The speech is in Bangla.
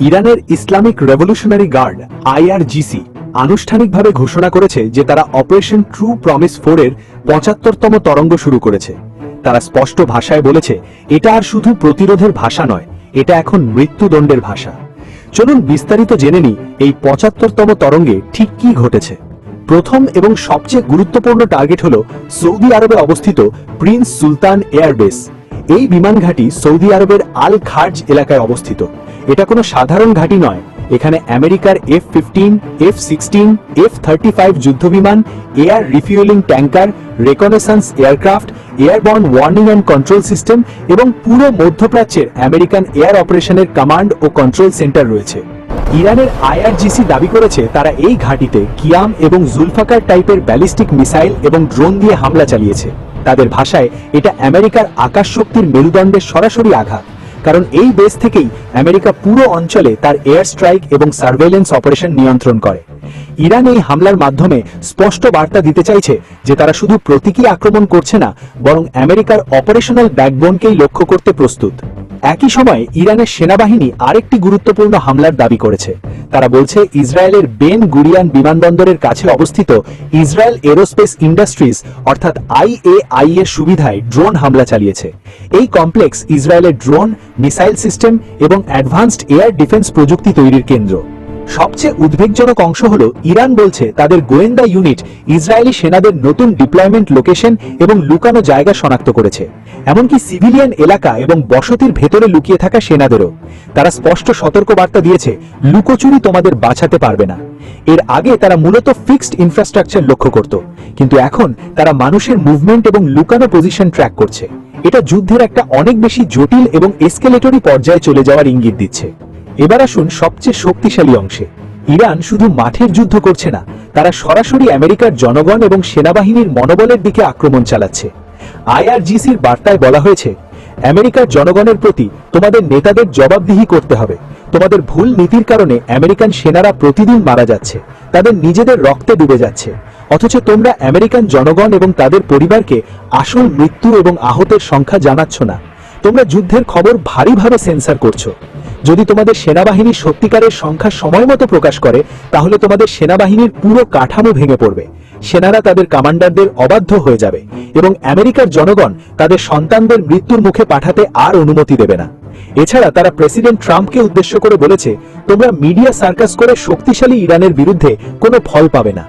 ইরানের ইসলামিক রেভলিউশনারি গার্ড IRGC আনুষ্ঠানিকভাবে ঘোষণা করেছে যে তারা অপারেশন ট্রু প্রমিস 4 এর 75তম তরঙ্গ শুরু করেছে। তারা স্পষ্ট ভাষায় বলেছে, এটা আর শুধু প্রতিরোধের ভাষা নয়, এটা এখন মৃত্যুদণ্ডের ভাষা। চলুন বিস্তারিত জেনে নিই এই 75তম তরঙ্গে ঠিক কি ঘটেছে। প্রথম এবং সবচেয়ে গুরুত্বপূর্ণ টার্গেট হল সৌদি আরবে অবস্থিত প্রিন্স সুলতান এয়ারবেস। এই বিমান ঘাঁটি সৌদি আরবের আল খার্জ এলাকায় অবস্থিত। এটা কোনো সাধারণ ঘাঁটি নয়, এখানে আমেরিকার F-15, F-16, F-35 যুদ্ধবিমান, air refuelling tanker, reconnaissance aircraft, airborne warning and control system এবং পুরো মধ্যপ্রাচ্যের আমেরিকান এয়ার অপারেশনের কমান্ড ও কন্ট্রোল সেন্টার রয়েছে। ইরানের IRGC দাবি করেছে তারা এই ঘাঁটিতে কিয়াম এবং জুলফাকার টাইপের ব্যালিস্টিক মিসাইল এবং ড্রোন দিয়ে হামলা চালিয়েছে। তাদের ভাষায় এটা আমেরিকার আকাশ শক্তির মেরুদণ্ডের সরাসরি আঘাত, কারণ এই বেস থেকেই আমেরিকা পুরো অঞ্চলে তার এয়ার স্ট্রাইক এবং সার্ভেইলেন্স অপারেশন নিয়ন্ত্রণ করে। ইরান এই হামলার মাধ্যমে স্পষ্ট বার্তা দিতে চাইছে যে তারা শুধু প্রতীকী আক্রমণ করছে না, বরং আমেরিকার অপারেশনাল ব্যাকবোনকেই লক্ষ্য করতে প্রস্তুত। একই সময়ে ইরানের সেনাবাহিনী আরেকটি গুরুত্বপূর্ণ হামলার দাবি করেছে। তারা বলছে ইসরায়েলের বেন গুরিয়ান বিমানবন্দরের কাছে অবস্থিত ইসরায়েল এরোস্পেস ইন্ডাস্ট্রিজ অর্থাৎ IAI এর সুবিধায় ড্রোন হামলা চালিয়েছে। এই কমপ্লেক্স ইসরায়েলের ড্রোন, মিসাইল সিস্টেম এবং অ্যাডভান্সড এয়ার ডিফেন্স প্রযুক্তি তৈরির কেন্দ্র। সবচেয়ে উদ্বেগজনক অংশ হল ইরান বলছে তাদের গোয়েন্দা ইউনিট ইসরায়েলি সেনাদের নতুন ডিপ্লয়মেন্ট লোকেশন এবং লুকানো জায়গা শনাক্ত করেছে, এমনকি সিভিলিয়ান এলাকা এবং বসতির ভেতরে লুকিয়ে থাকা সেনাদেরও। তারা স্পষ্ট সতর্কবার্তা দিয়েছে, লুকোচুরি তোমাদের বাঁচাতে পারবে না। এর আগে তারা মূলত ফিক্সড ইনফ্রাস্ট্রাকচার লক্ষ্য করত, কিন্তু এখন তারা মানুষের মুভমেন্ট এবং লুকানো পজিশন ট্র্যাক করছে। এটা যুদ্ধের একটা অনেক বেশি জটিল এবং এসকেলেটরি পর্যায়ে চলে যাওয়ার ইঙ্গিত দিচ্ছে। এবার আসুন সবচেয়ে শক্তিশালী অংশে। ইরান শুধু মাঠের যুদ্ধ করছে না, তারা সরাসরি আমেরিকার জনগণ এবং সেনাবাহিনীর মনোবলের দিকে আক্রমণ চালাচ্ছে। IRGCর বার্তায় বলা হয়েছে, আমেরিকার জনগণের প্রতি তোমাদের নেতাদের জবাবদিহি করতে হবে। তোমাদের ভুল নীতির কারণে আমেরিকান সেনারা প্রতিদিন মারা যাচ্ছে, তাদের নিজেদের রক্তে ডুবে যাচ্ছে, অথচ তোমরা আমেরিকান জনগণ এবং তাদের পরিবারকে আসল মৃত্যু এবং আহতের সংখ্যা জানাচ্ছ না। তোমরা যুদ্ধের খবর ভারীভাবে সেন্সর করছো। যদি তোমাদের সেনাবাহিনী সত্যিকারের সংখ্যা সময় মতো প্রকাশ করে, তাহলে তোমাদের সেনাবাহিনীর পুরো কাঠামো ভেঙে পড়বে। সেনারা তাদের কমান্ডারদের অবাধ্য হয়ে যাবে এবং আমেরিকার জনগণ তাদের সন্তানদের মৃত্যুর মুখে পাঠাতে আর অনুমতি দেবে না। এছাড়া তারা প্রেসিডেন্ট ট্রাম্পকে উদ্দেশ্য করে বলেছে, তোমরা মিডিয়া সার্কাস করে শক্তিশালী ইরানের বিরুদ্ধে কোনো ফল পাবে না।